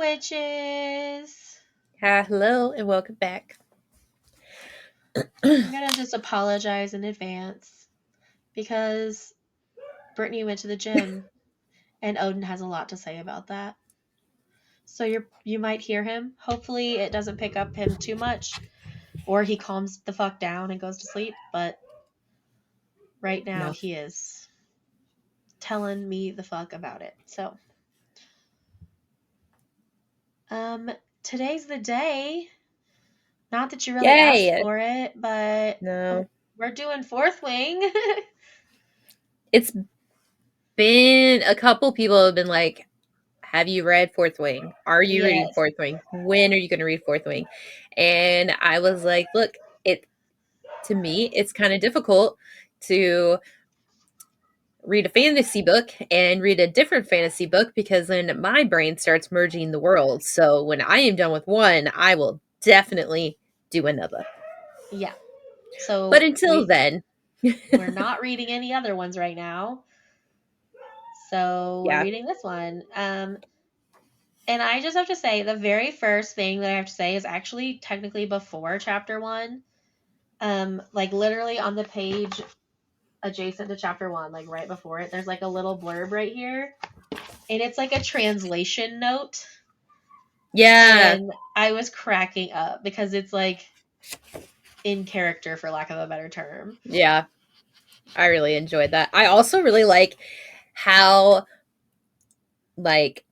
witches. Hello and welcome back. I'm gonna just apologize in advance because Brittany went to the gym and Odin has a lot to say about that. So you might hear him. Hopefully it doesn't pick up him too much or he calms the fuck down and goes to sleep, but right now No. he is telling me the fuck about it. So today's the day. Not that you really asked Yay! for it, but No. we're doing Fourth Wing. It's been a couple people have been like, have you read Fourth Wing? Are you reading Yes. Fourth Wing? When are you going to read Fourth Wing? And I was like, look, to me, it's kind of difficult to read a fantasy book and read a different fantasy book because then my brain starts merging the worlds. So when I am done with one, I will definitely do another. Yeah. So But until then, we're not reading any other ones right now. So we're yeah. reading this one. And I just have to say the very first thing that I have to say is actually technically before chapter 1. Like literally on the page adjacent to chapter 1, like right before it, there's like a little blurb right here. And it's like a translation note. Yeah. And I was cracking up because it's like in character, for lack of a better term. Yeah. I really enjoyed that. I also really like how like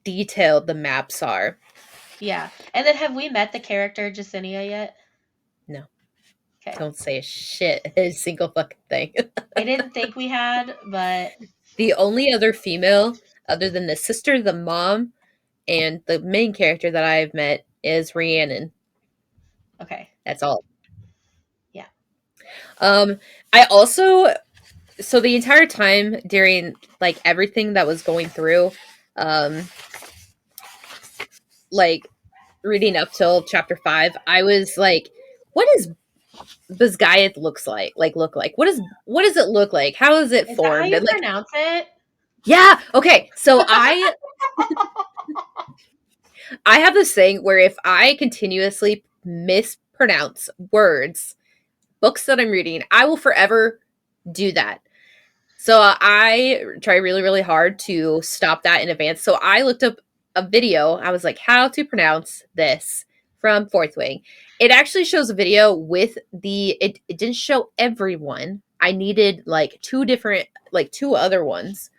detailed the maps are. Yeah. And then have we met the character Jacinia yet? No. Okay. Don't say a single fucking thing. I didn't think we had, but The only other female other than the sister, the mom, and the main character that I've met is Rhiannon. okay. That's all. Yeah. I also so the entire time during like everything that was going through, like reading up till chapter 5, I was like, what is Basgiath looks like? Like look like? What does it look like? How is it Is that how formed? you And like pronounce it? yeah, okay. So I have this thing where if I continuously mispronounce words, books that I'm reading, I will forever do that. So I try really, really hard to stop that in advance. So I looked up a video. I was like, how to pronounce this from Fourth Wing. It actually shows a video with it didn't show everyone. I needed like two other ones.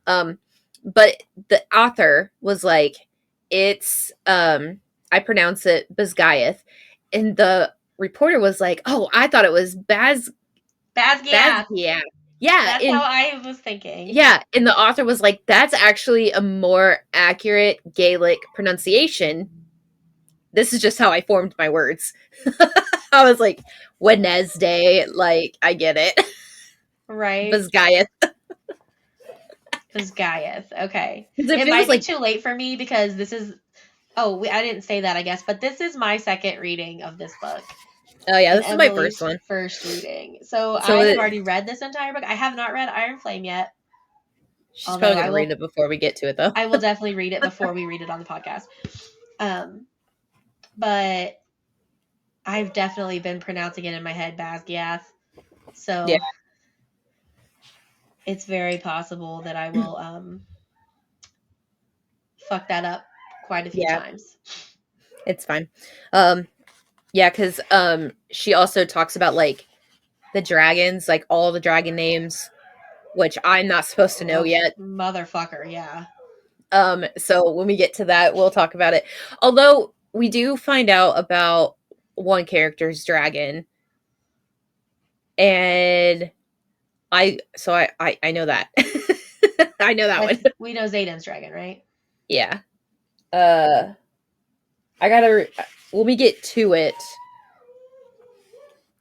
But the author was like, it's I pronounce it Basgiath. And the reporter was like, oh, I thought it was Basgiath. Basgiath. Yeah, That's how I was thinking. yeah, and the author was like, that's actually a more accurate Gaelic pronunciation. This is just how I formed my words. I was like, Wednesday, like, I get it. Right. Basgiath. Basgiath. Okay. If It it might was be like, too late for me because this is. Oh, I didn't say that, I guess, but this is my second reading of this book. oh yeah, And this is my Emily's first one. first reading. So So I have already read this entire book. I have not read Iron Flame yet. she's Although probably gonna read it before we get to it, though. I will definitely read it before we read it on the podcast. But I've definitely been pronouncing it in my head, Basgiath. So Yeah. it's very possible that I will fuck that up quite a few Yeah, times. it's fine. Yeah, because she also talks about like the dragons, like all the dragon names, which I'm not supposed to know yet. Motherfucker, yeah. So when we get to that, we'll talk about it. Although we do find out about one character's dragon, and I know that. I know that one. We know Zayden's dragon, right? Yeah. Uh, I gotta when we get to it,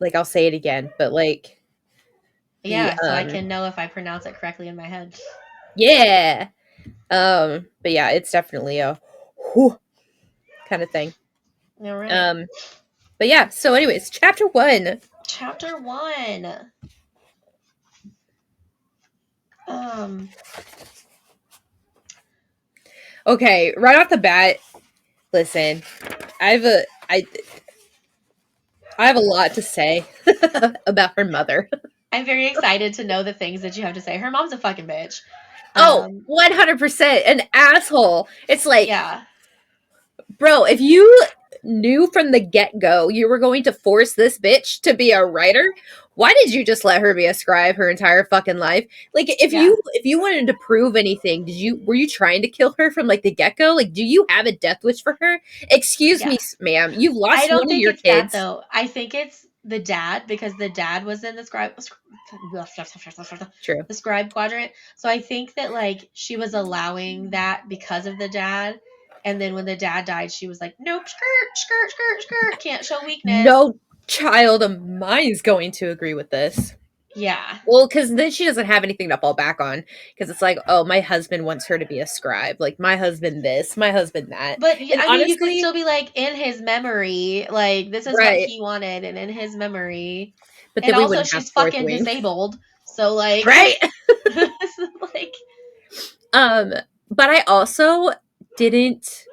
like I'll say it again, but like Yeah, so I can know if I pronounce it correctly in my head. yeah. But yeah, it's definitely a whew kind of thing. All right. But yeah, so anyways, chapter 1. Chapter 1. Okay, right off the bat, listen, I have a I I have a lot to say about her mother. I'm very excited to know the things that you have to say. Her mom's a fucking bitch. Oh, Um, 100% an asshole. It's like, yeah, bro, if you knew from the get-go you were going to force this bitch to be a writer, why did you just let her be a scribe her entire fucking life? Like yeah, if you wanted to prove anything, were you trying to kill her from like the get-go? Like do you have a death wish for her? Excuse yeah. me, ma'am. You've I lost one don't of think your it's that kids. though. I think it's the dad because the dad was in the True. scribe quadrant. So I think that like she was allowing that because of the dad. And then when the dad died, she was like, nope, skirt, skirt, skirt, skirt, can't show weakness. No child of mine is going to agree with this. Yeah. Well, because then she doesn't have anything to fall back on. Because it's like, oh, my husband wants her to be a scribe. Like, my husband this, my husband that. But And I mean, you could honestly, still be like in his memory, like this is what right. he wanted, and in his memory, But and then we also wouldn't have she's fourth fucking wing. disabled, so like, Right. like, Um, but I also didn't.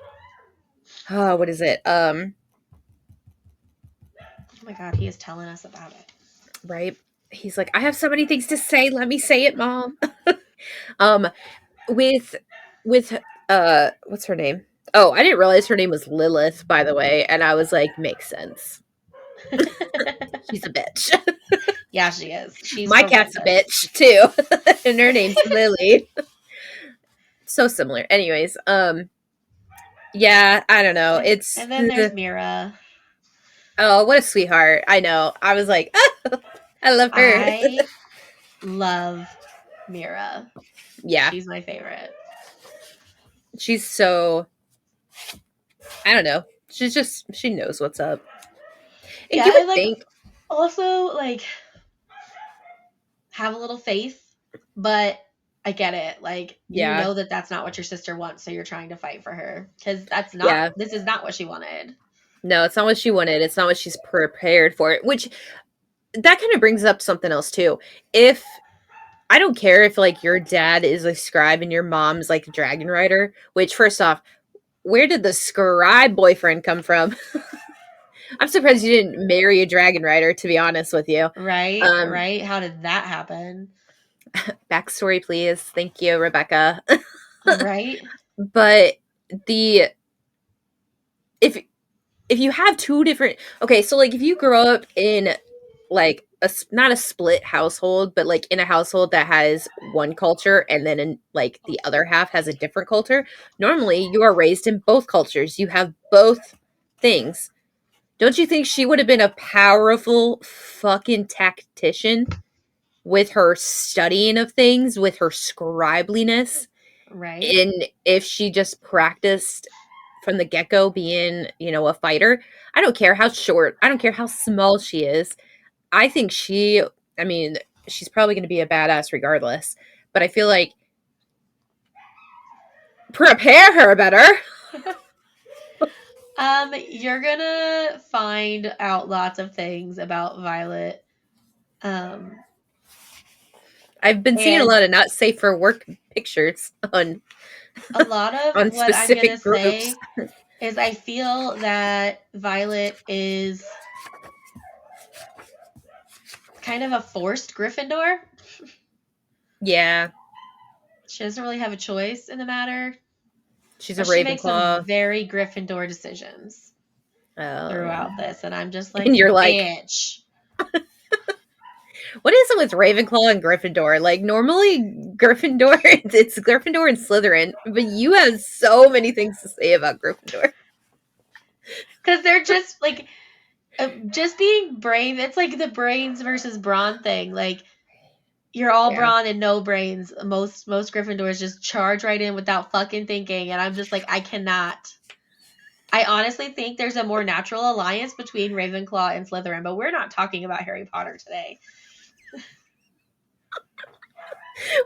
Oh, what is it? oh my god, he is telling us about it. Right. He's like, I have so many things to say. Let me say it, mom. um, with with what's her name? Oh, I didn't realize her name was Lilith, by the way, and I was like, makes sense. She's a bitch. Yeah, she is. She's My cat's a horrendous. bitch too, and her name's Lily. So similar. Anyways, yeah, I don't know. It's And then there's Mira. oh, what a sweetheart. I know. I was like, oh, I love her. I love Mira. Yeah, She's my favorite. she's so. I don't know. She knows what's up. And Yeah, you would and like think, also like have a little faith, but I get it. Like you yeah, know that that's not what your sister wants, so you're trying to fight for her because that's not. yeah. This is not what she wanted. No, it's not what she wanted. It's not what she's prepared for. Which that kind of brings up something else too. If I don't care if like your dad is a scribe and your mom's like a dragon rider, which first off, where did the scribe boyfriend come from? I'm surprised you didn't marry a dragon rider, to be honest with you. Right, Um, right. How did that happen? backstory, please. Thank you, Rebecca. Right. But the if if you have two different okay, so like if you grow up in like not a split household, but like in a household that has one culture and then in like the other half has a different culture, normally you are raised in both cultures. You have both things. Don't you think she would have been a powerful fucking tactician with her studying of things, with her scribeliness, Right. and if she just practiced from the get-go being, you know, a fighter? I don't care how short, I don't care how small she is. I think I mean, she's probably going to be a badass regardless, but I feel like prepare her better. You're gonna find out lots of things about Violet. Um, I've been seeing a and lot of not safe for work pictures a lot of on what I'm gonna specific groups. say is I feel that Violet is kind of a forced Gryffindor. Yeah, She doesn't really have a choice in the matter, she's a but she makes some Ravenclaw. very Gryffindor decisions Oh. throughout this, and I'm just And like, you're like, bitch. what is it with Ravenclaw and Gryffindor? Like normally Gryffindor, it's Gryffindor and Slytherin, but you have so many things to say about Gryffindor. Because they're just like, just being brave. It's like the brains versus brawn thing. Like, you're all Yeah. brawn and no brains. Most Gryffindors just charge right in without fucking thinking, and I'm just like, I cannot. I honestly think there's a more natural alliance between Ravenclaw and Slytherin, but we're not talking about Harry Potter today.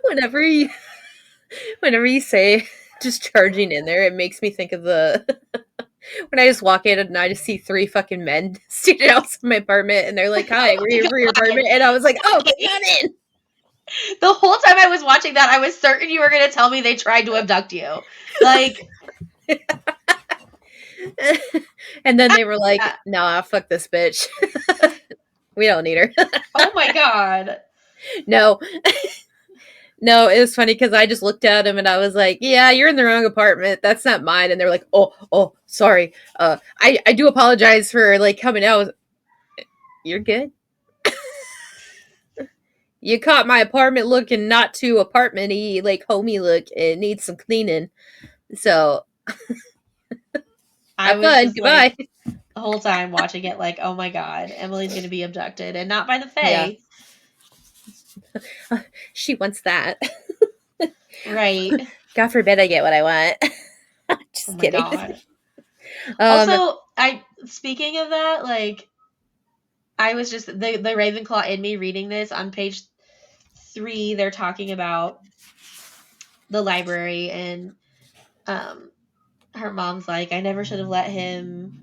Whenever you whenever you say just charging in there, it makes me think of the when I just walk in and I just see three fucking men standing outside my apartment and they're like, hi, we're here for your apartment. And I was like, oh, get on in. The whole time I was watching that, I was certain you were going to tell me they tried to abduct you. Like, And then they were like, nah, fuck this bitch. We don't need her. oh my God. No. No, it was funny because I just looked at him and I was like, yeah, you're in the wrong apartment. That's not mine. And they're like, oh, sorry. I do apologize for like coming out. You're good. You caught my apartment looking not too apartment-y, like homey look. It needs some cleaning. So I have was fun. just Goodbye. like, the whole time watching it, like, oh my God, Emily's going to be abducted and not by the Yeah. Fae. She wants that. Right. God forbid I get what I want. Just Oh my kidding. God. Um, Also, speaking of that, like, I was just, the Ravenclaw in me reading this on page 3, they're talking about the library and, her mom's like, I never should have let him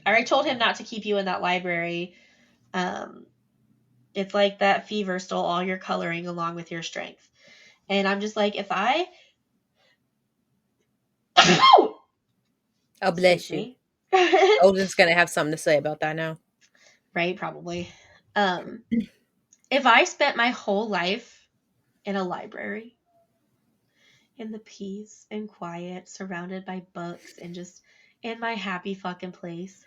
I told him not to keep you in that library. It's like that fever stole all your coloring along with your strength. And I'm just like, if I oh, bless you. Odin's gonna have something to say about that now. Right, probably. If I spent my whole life in a library, in the peace and quiet, surrounded by books and just in my happy fucking place,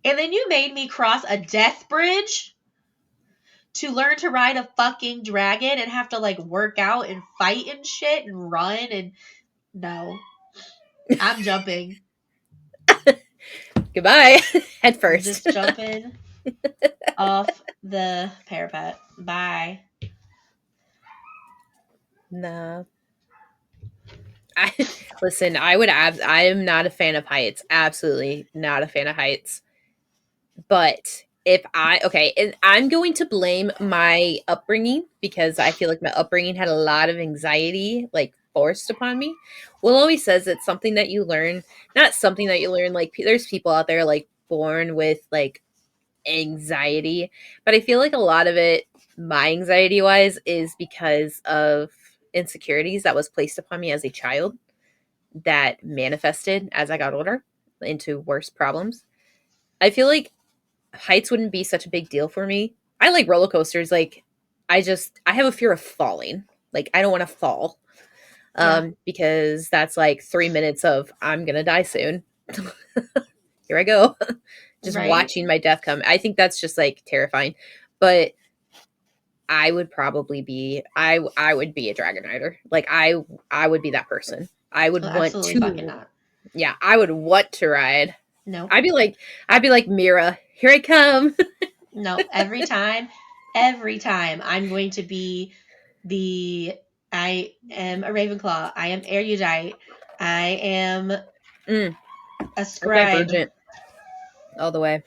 and then you made me cross a death bridge to learn to ride a fucking dragon and have to like work out and fight and shit and run and no. I'm jumping. Goodbye. Head first. Just jumping off the parapet. Bye. No. Listen, I am not a fan of heights. Absolutely not a fan of heights. But and I'm going to blame my upbringing because I feel like my upbringing had a lot of anxiety like forced upon me. Will always says it's something that you learn, not something that you learn. Like there's people out there like born with like anxiety, but I feel like a lot of it, my anxiety wise, is because of insecurities that was placed upon me as a child that manifested as I got older into worse problems. I feel like heights wouldn't be such a big deal for me. I like roller coasters. Like, I have a fear of falling. Like, I don't want to fall. Because that's like 3 minutes of I'm gonna die soon. Here I go. Just watching my death come. I think that's just like terrifying. But I would probably be I would be a dragon rider. Like I would be that person. I would want to fucking not. Yeah, I would want to ride. No. I'd be like Mira. Here I come. No, every time I'm going to be I am a Ravenclaw. I am erudite. I am a scribe. Divergent. All the way.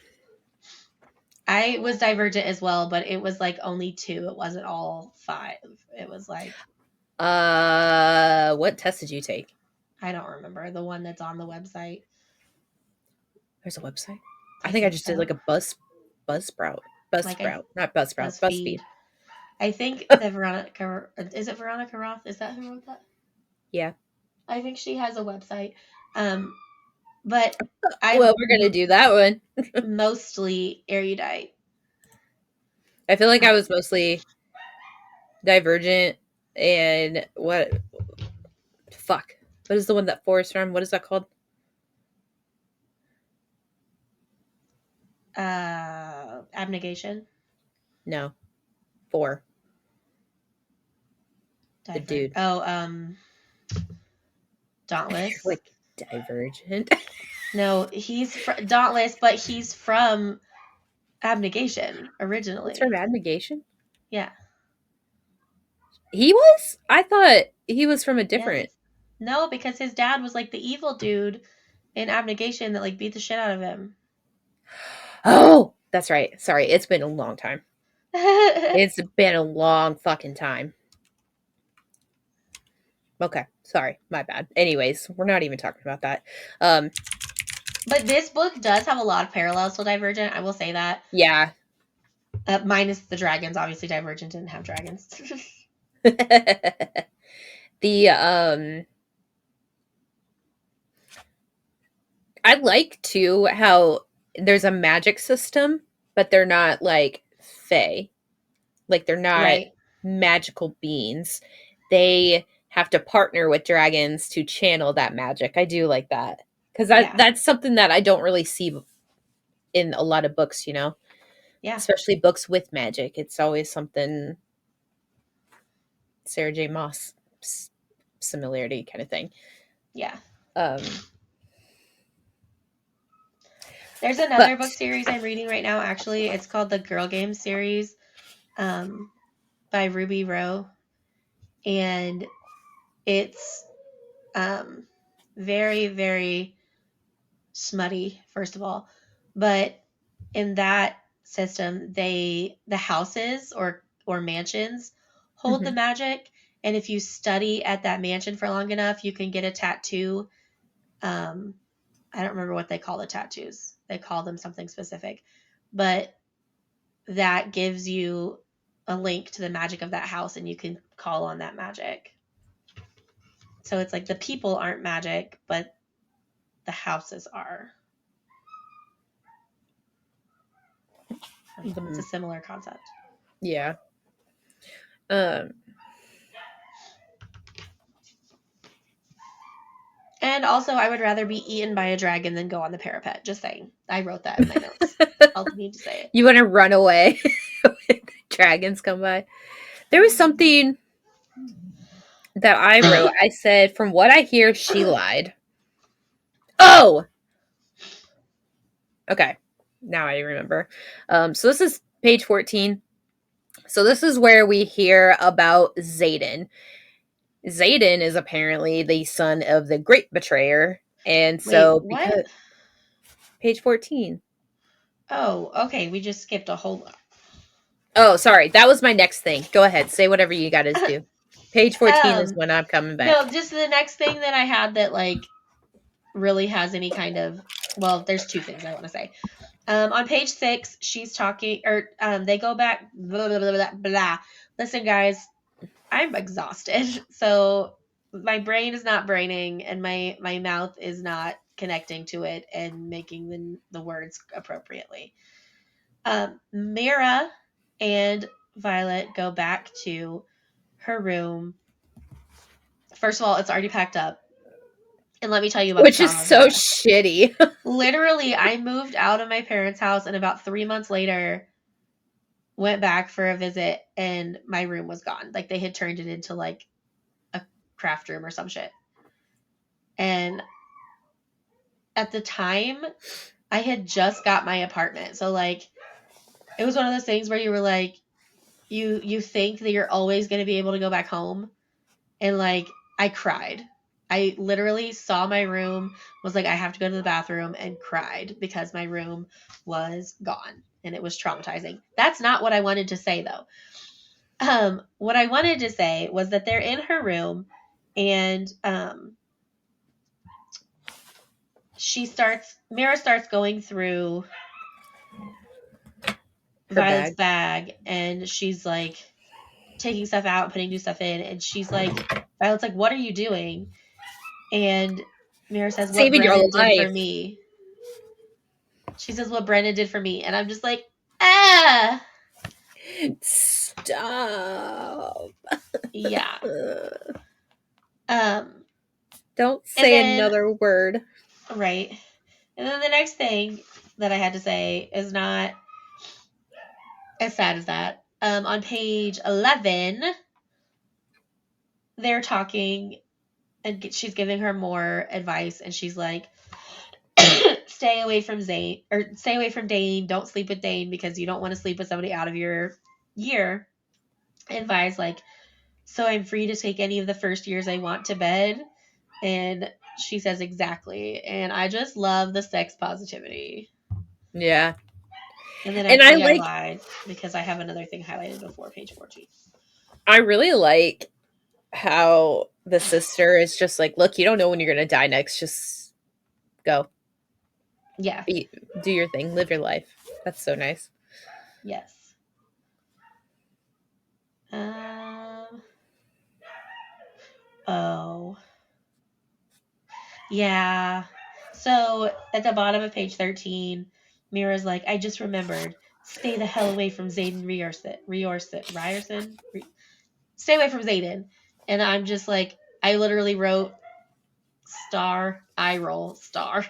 I was divergent as well, but it was like only 2. It wasn't all 5. It was like what test did you take? I don't remember. The one that's on the website. There's a website? I think I just did like a Buzzsprout. Not Buzzsprout. BuzzFeed. I think that Veronica, is it Veronica Roth? Is that who wrote that? Yeah. I think she has a website. But well, we're gonna do that one. Mostly erudite. I feel like I was mostly divergent and what is the one that Forrest from? What is that called? Abnegation. No. 4. The dude. Dauntless. Like divergent. No, he's Dauntless, but he's from Abnegation originally. It's from Abnegation? Yeah. He was? I thought he was from a different. Yes. No, because his dad was like the evil dude in Abnegation that like beat the shit out of him. Oh, that's right. Sorry, it's been a long time. It's been a long fucking time. Okay, sorry, my bad. Anyways, we're not even talking about that. But this book does have a lot of parallels to Divergent. I will say that. Yeah. Minus the dragons. Obviously, Divergent didn't have dragons. The I like too how there's a magic system, but they're not like fae. Like they're not Right. magical beings. They have to partner with dragons to channel that magic. I do like that. Cuz Yeah. that's something that I don't really see in a lot of books, you know. Yeah. Especially books with magic. It's always something Sarah J Maas similarity kind of thing. Yeah. Um There's another book but series I'm reading right now, actually. It's called the Girl Games series by Ruby Rowe. And it's very, very smutty, first of all. But in that system, the houses or mansions hold the mhm. magic. And if you study at that mansion for long enough, you can get a tattoo. I don't remember what they call the tattoos. They call them something specific. But that gives you a link to the magic of that house and you can call on that magic. So it's like the people aren't magic, but the houses are. It's a similar concept. Yeah. Um And also, I would rather be eaten by a dragon than go on the parapet. Just saying. I wrote that in my notes. I'll need to say it. you want to run away when dragons come by. There was something that I wrote. I said, from what I hear, she lied. Oh! Okay. Now I remember. So this is page 14. So this is where we hear about Xaden. Xaden is apparently the son of the great betrayer. And Wait, so what? because page 14. Oh, okay. We just skipped a whole lot. Oh, sorry. That was my next thing. Go ahead. Say whatever you got to do. Page 14 is when I'm coming back. No, just the next thing that I had that like really has any kind of, well, there's two things I want to say. On page 6, she's talking, or they go back, blah, blah, blah, blah, blah. Listen, guys, I'm exhausted. So my brain is not braining and my mouth is not connecting to it and making the words appropriately. Mira and Violet go back to her room. First of all, it's already packed up. And let me tell you about Which the is trauma of so Mira. shitty. Literally, I moved out of my parents' house and about 3 months later went back for a visit and my room was gone. Like they had turned it into like a craft room or some shit. And at the time, I had just got my apartment. So like it was one of those things where you were like you think that you're always going to be able to go back home and like I cried. I literally saw my room, was like I have to go to the bathroom and cried because my room was gone and it was traumatizing. That's not what I wanted to say though. What I wanted to say was that they're in her room and Mira starts going through Her Violet's bag. bag and she's like taking stuff out, putting new stuff in, and she's like, Violet's like, what are you doing? And Mira says, what Saving your Brennan did for life. me. She says, what Brennan did for me. And I'm just like, ah. Stop. Yeah. Um, Don't and say then, another word. right. And then the next thing that I had to say is not as sad as that. On page 11, they're talking and she's giving her more advice and she's like, stay away from Zane or stay away from Dane. Don't sleep with Dane because you don't want to sleep with somebody out of your year. And Vi's like, so I'm free to take any of the first years I want to bed. And she says exactly. And I just love the sex positivity. Yeah. And then And I actually I like lied because I have another thing highlighted before page 14. I really like how the sister is just like, look, you don't know when you're gonna die next. Just go. Yeah. Do your thing. Live your life. That's so nice. Yes. Um. Oh. Yeah. So at the bottom of page 13, Mira's like, I just remembered. Stay the hell away from Zayden Ryerson. Stay away from Zayden. And I'm just like, I literally wrote star, eye roll, star.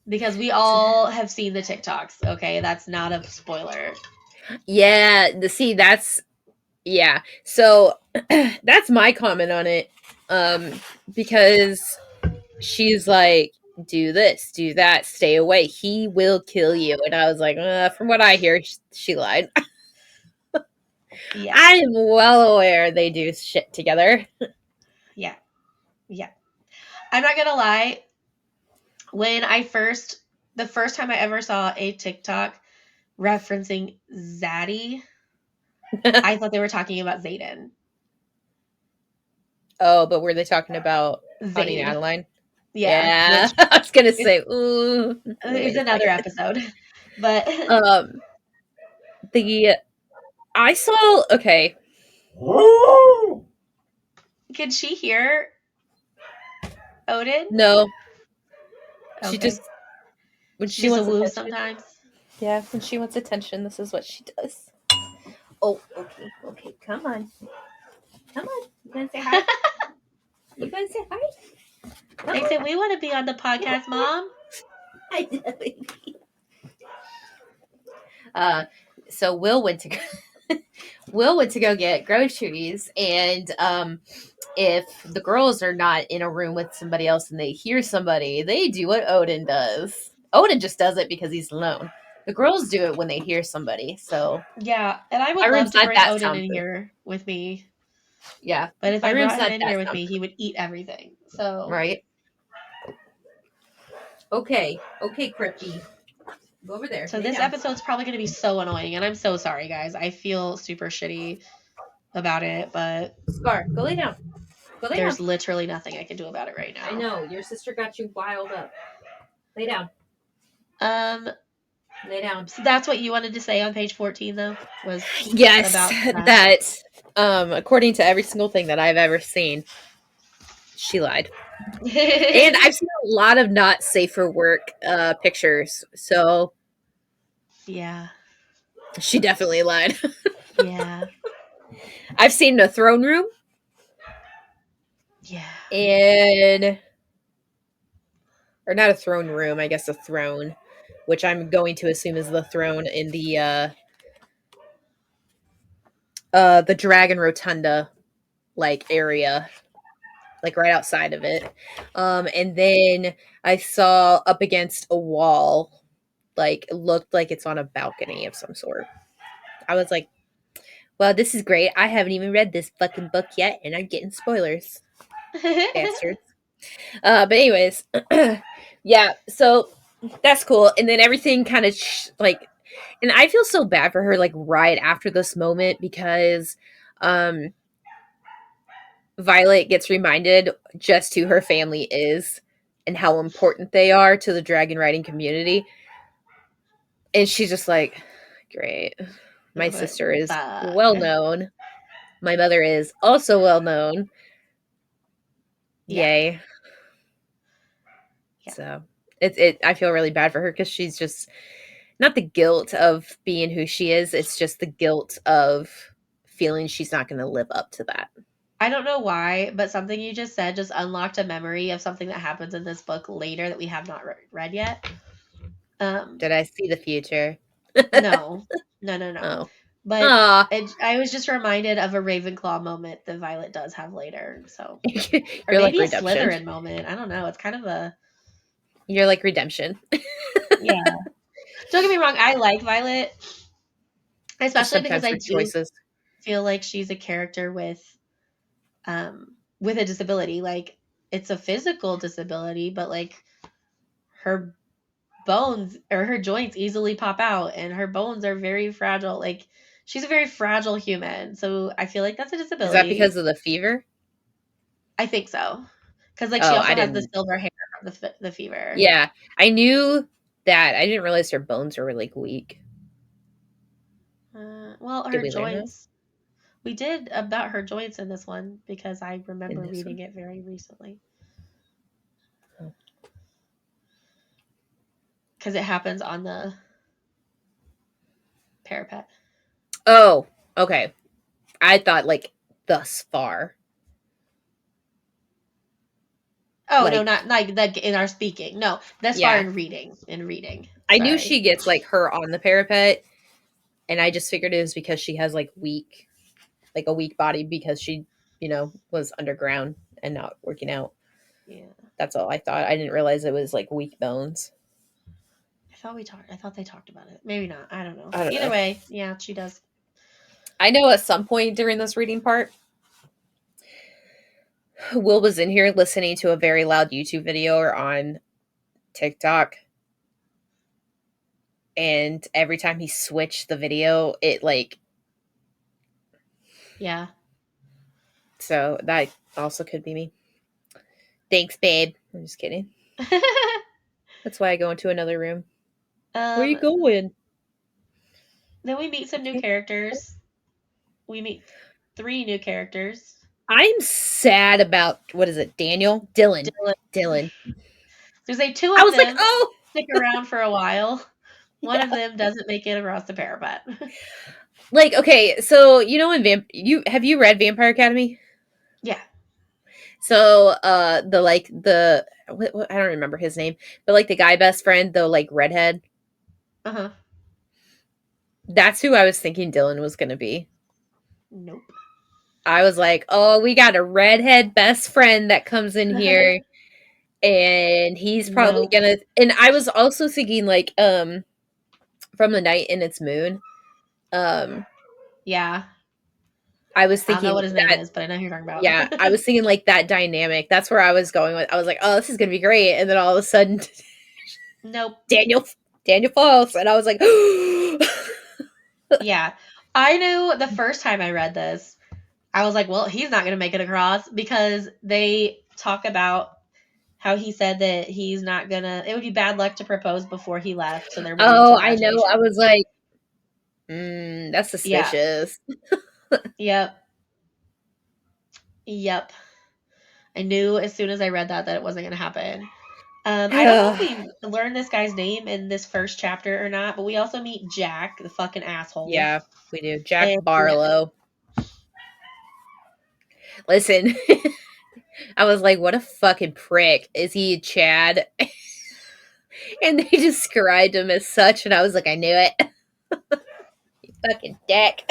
Because we all have seen the TikToks, okay? That's not a spoiler. Yeah, that's yeah. So that's my comment on it. Because she's like, do this, do that, stay away. He will kill you. And I was like, from what I hear, she lied. Yeah. I am well aware they do shit together. Yeah. Yeah. I'm not gonna lie. When the first time I ever saw a TikTok referencing Zaddy, I thought they were talking about Zayden. Oh, but were they talking about Honey Zade. Adeline? Yeah. Yeah. I was gonna say, ooh. It's another episode. But I saw okay. could she hear Odin? No. Okay. She just when She's she just a wants woo attention. sometimes. Yeah, when she wants attention, this is what she does. Oh, okay, come on. You gonna say hi? You gonna say hi? They said we want to be on the podcast, Mom. I know, baby. So Will went to go get groceries, and if the girls are not in a room with somebody else and they hear somebody, they do what Odin does. Odin just does it because he's alone. The girls do it when they hear somebody. So yeah, and I would my love room's to not bring that Odin in soundproof. here with me. Yeah, But if my I room's brought him not in that here with me, soundproof. he would eat everything. So Right. Okay, Crypty. Go over there. So this episode's probably going to be so annoying, and I'm so sorry, guys. I feel super shitty about it, but Scar, go lay down. There's literally nothing I can do about it right now. I know your sister got you wild up. Lay down. Lay down. So that's what you wanted to say on page 14, though, was yes, about that. According to every single thing that I've ever seen, she lied. And I've seen a lot of not safe for work pictures, so yeah, she definitely lied. yeah, I've seen a throne room. Yeah. Or not a throne room, I guess a throne, which I'm going to assume is the throne in the Dragon Rotunda like area, like right outside of it. And then I saw up against a wall, like it looked like it's on a balcony of some sort. I was like, well, this is great. I haven't even read this fucking book yet, and I'm getting spoilers. Bastards. But anyways, yeah, so that's cool. And then everything kind of like, and I feel so bad for her, like right after this moment, because Violet gets reminded just who her family is and how important they are to the dragon riding community. And she's just like, great. My sister is well known. My mother is also well known. Yay. Yeah. So I feel really bad for her because she's just not the guilt of being who she is, it's just the guilt of feeling she's not going to live up to that. I don't know why, but something you just said just unlocked a memory of something that happens in this book later that we have not read yet. Did I see the future? No. Oh. But I was just reminded of a Ravenclaw moment that Violet does have later. So, or maybe like a Slytherin moment. I don't know. It's kind of a. You're like redemption. Yeah. Don't get me wrong. I like Violet, especially because I do feel like she's a character with a disability. Like it's a physical disability, but like her bones or her joints easily pop out, and her bones are very fragile. Like she's a very fragile human, so I feel like that's a disability. Is that because of the fever? I think so, because like she also has the silver hair from the fever. Yeah, I knew that. I didn't realize her bones were like weak. Well, Did her we learn that? joints. We did about her joints in this one because I In remember this reading one? it very recently. Oh. Because it happens on the parapet. Oh, okay. I thought like thus far. Oh no, Like, not like that in our speaking. No, that's far yeah. in reading. In reading. I knew Sorry. she gets like her on the parapet, and I just figured it was because she has like a weak body because she, was underground and not working out. Yeah. That's all I thought. I didn't realize it was like weak bones. I thought they talked about it. Maybe not. I don't know. I don't Either know. way, yeah, she does. I know at some point during this reading part, Will was in here listening to a very loud YouTube video or on TikTok. And every time he switched the video, it like, Yeah. so that also could be me. Thanks, babe. I'm just kidding. That's why I go into another room. Where you um. going? Then we meet some new characters. We meet 3 new characters. I'm sad about what is it? Daniel? Dylan. Dylan. Dylan. There's like 2 I of was like, them oh stick around for a while. One yeah. of them doesn't make it across the parapet. Like, okay, so you have you read Vampire Academy? Yeah. So what, I don't remember his name, but like the guy best friend, the like redhead. Uh-huh. That's who I was thinking Dylan was gonna be. Nope. I was like, oh, we got a redhead best friend that comes in here, and he's probably Nope. gonna. And I was also thinking like, from the night in its moon, um, Yeah. I was I don't know thinking what his name that. is, but I know who you're talking Yeah, I about. was thinking like that dynamic. That's where I was going with. I was like, oh, this is gonna be great, and then all of a sudden, Nope. Daniel falls, and I was like, Yeah. I knew the first time I read this, I was like, well, he's not going to make it across because they talk about how he said that he's not going to, it would be bad luck to propose before he left. So they're waiting oh, till I know. I graduation. was like, that's Yeah. suspicious. Yep. Yep. I knew as soon as I read that it wasn't going to happen. I don't know if we learned this guy's name in this first chapter or not, but we also meet Jack, the fucking asshole. Yeah, we do. Jack And Barlow. Listen, I was like, what a fucking prick. Is he Chad? And they described him as such, and I was like, I knew it. You fucking dick.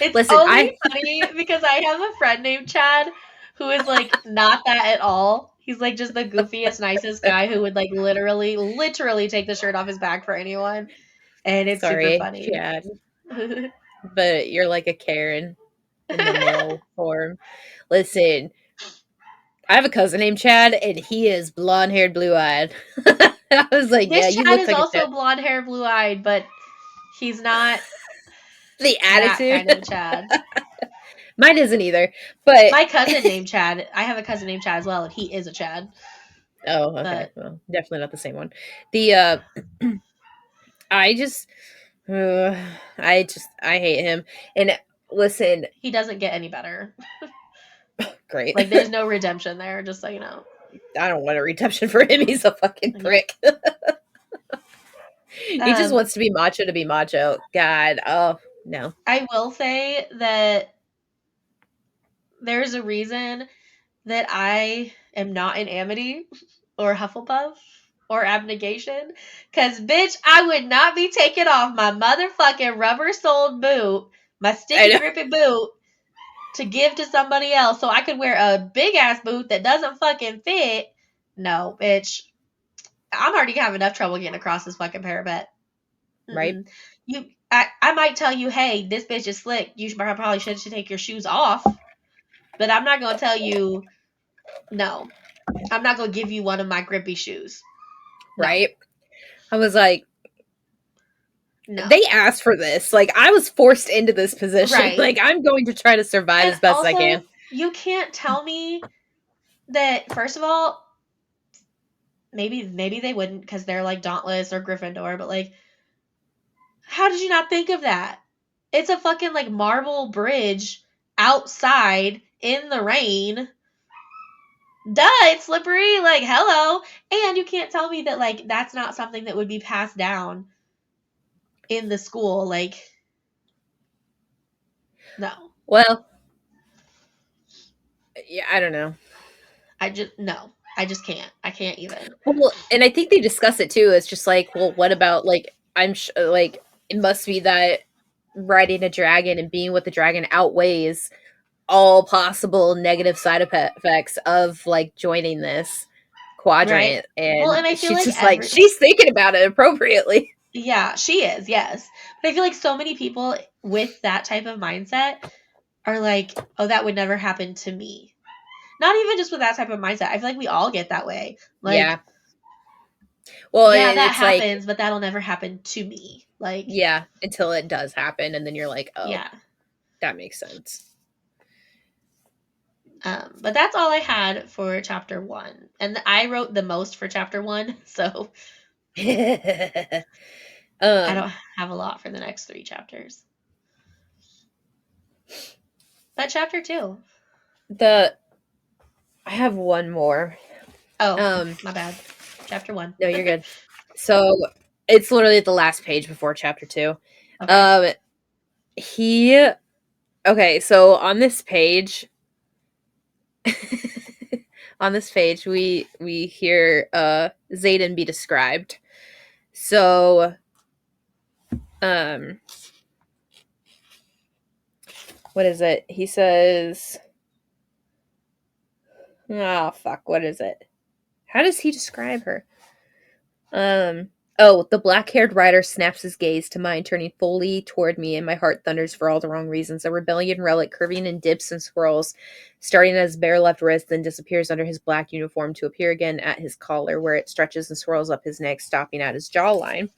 it's Listen, only funny because I have a friend named Chad who is like not that at all. He's like just the goofiest, nicest guy who would like literally take the shirt off his back for anyone. And it's super sorry, funny. Chad, but you're like a Karen in the male form. Listen, I have a cousin named Chad, and he is blonde haired, blue eyed. I was like, yeah, This you Chad look is like a also Chad. blonde hair, blue eyed, but he's not The that attitude. kind of a Chad. Mine isn't either, but My cousin named Chad. I have a cousin named Chad as well, and he is a Chad. oh, okay, But well, definitely not the same one. The I just, I hate him. And listen, he doesn't get any better. great. Like there's no redemption there, just so you know. I don't want a redemption for him. He's a fucking prick. He just wants to be macho. God, oh no. I will say that there's a reason that I am not in Amity or Hufflepuff or Abnegation. Cause bitch, I would not be taking off my motherfucking rubber soled boot, my sticky grippy boot, to give to somebody else so I could wear a big ass boot that doesn't fucking fit. No, bitch. I'm already having enough trouble getting across this fucking parapet. Right? I might tell you, hey, this bitch is slick. You probably should take your shoes off. But I'm not gonna tell you, no. I'm not gonna give you one of my grippy shoes. No. Right? I was like, no. They asked for this. Like, I was forced into this position. Right. Like, I'm going to try to survive as best also, as I can. You can't tell me that, first of all, maybe they wouldn't because they're like Dauntless or Gryffindor, but like, how did you not think of that? It's a fucking like marble bridge outside in the rain. Duh, it's slippery. Like, hello. And you can't tell me that like that's not something that would be passed down in the school. Like, no. Well, yeah, I don't know. I just can't. I can't even. Well, and I think they discuss it too. It's just like, well, what about like like it must be that riding a dragon and being with the dragon outweighs all possible negative side effects of like joining this Right. quadrant. Well, And and I feel she's like just like she's thinking about it appropriately. yeah, she is, yes. But I feel like so many people with that type of mindset are like, oh, that would never happen to me. Not even just with that type of mindset. I feel like we all get that way. Like, Yeah. Well, yeah, that it's like, happens, but that'll never happen to me. Like, yeah, until it does happen, and then you're like, oh, yeah. that makes sense. But that's all I had for chapter 1. And I wrote the most for chapter 1, so I don't have a lot for the next 3 chapters. But chapter 2. I have one more. Oh, my bad. Chapter 1. No, you're good. So it's literally the last page before chapter 2. Okay. Okay, so on this page we hear Xaden be described. So what is it? He says, oh fuck, what is it? How does he describe her? Oh, the black-haired rider snaps his gaze to mine, turning fully toward me, and my heart thunders for all the wrong reasons. A rebellion relic curving in dips and swirls, starting at his bare left wrist, then disappears under his black uniform to appear again at his collar, where it stretches and swirls up his neck, stopping at his jawline.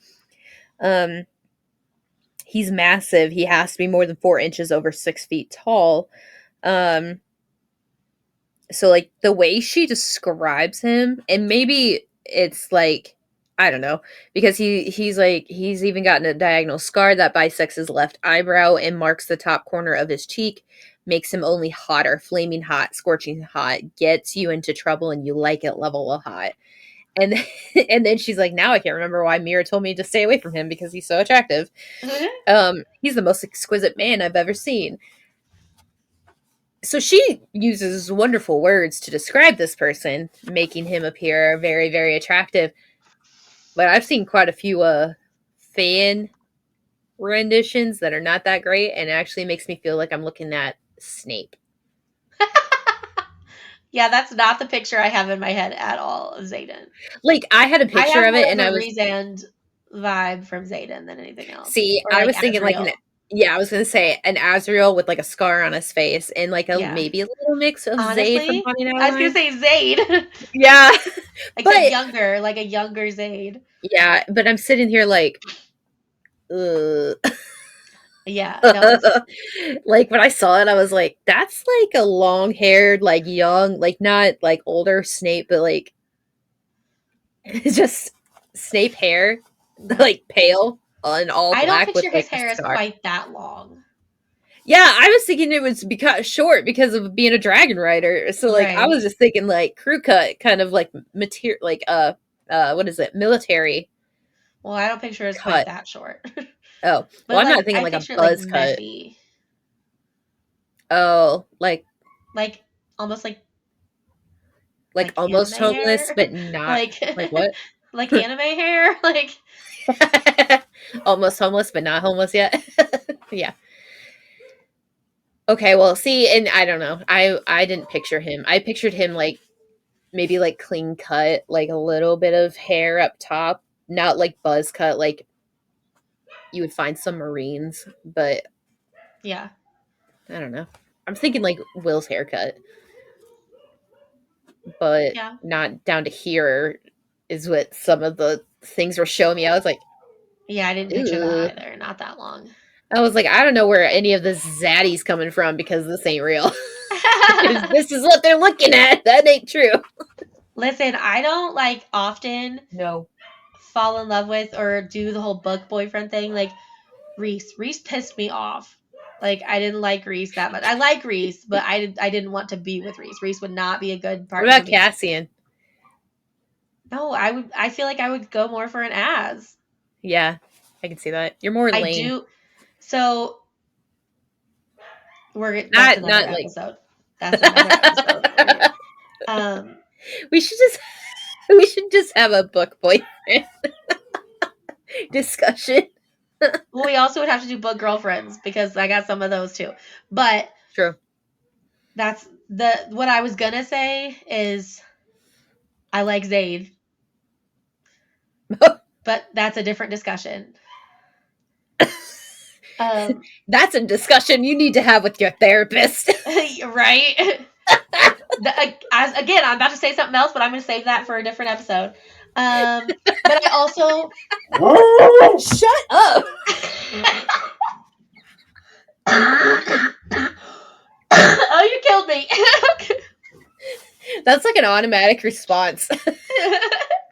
He's massive. He has to be more than 4 inches over 6 feet tall. So like the way she describes him, and maybe it's like, I don't know, because he's even gotten a diagonal scar that bisects his left eyebrow and marks the top corner of his cheek, makes him only hotter, flaming hot, scorching hot, gets you into trouble and you like it level of hot. And and then she's like, now I can't remember why Mira told me to stay away from him because he's so attractive. He's the most exquisite man I've ever seen. So she uses wonderful words to describe this person, making him appear very, very attractive. But I've seen quite a few fan renditions that are not that great, and it actually makes me feel like I'm looking at Snape. Yeah, that's not the picture I have in my head at all of Xaden. Like, I had a picture of it, and I was Rhysand vibe from Xaden than anything else. See, I was thinking like I was gonna say an Azriel with like a scar on his face and like maybe a little mix of Zaid from Haunting Outline. I was gonna say Zaid. Yeah, like a younger Zaid. Yeah, but I'm sitting here like, yeah. No, like when I saw it, I was like, that's like a long-haired, like young, like not like older Snape, but like just Snape hair, like pale and all black. I don't picture his hair as quite that long. Yeah, I was thinking it was short because of being a dragon rider. So like I was just thinking like crew cut, kind of like material, like what is it, military. Well, I don't picture it as quite that short. Oh, well, I'm not thinking like a buzz cut. Oh, like almost like almost homeless, hair? But not like what? Like anime hair, like almost homeless, but not homeless yet. Yeah. Okay, well, see, and I don't know. I didn't picture him. I pictured him like maybe like clean cut, like a little bit of hair up top, not like buzz cut, like you would find some Marines, but yeah, I don't know. I'm thinking like Will's haircut, but not down to here is what some of the things were showing me. I was like, yeah, I didn't picture that either. Not that long. I was like, I don't know where any of this zaddy's coming from because this ain't real. This is what they're looking at. That ain't true. Listen, I don't like often fall in love with or do the whole book boyfriend thing. Like Reese. Reese pissed me off. Like, I didn't like Reese that much. I like Reese, but I didn't want to be with Reese. Reese would not be a good What partner for about me. Cassian? No, I feel like I would go more for an Az. Yeah, I can see that. You're more I Lane. do. So that's another Not like episode. That's another episode for you. we should just have a book boyfriend discussion. Well, we also would have to do book girlfriends because I got some of those too. But True. that's what I was gonna say is I like Zayd. But that's a different discussion. That's a discussion you need to have with your therapist. Right? Again, I'm about to say something else, but I'm going to save that for a different episode. But I also... Shut up! Oh, you killed me. That's like an automatic response.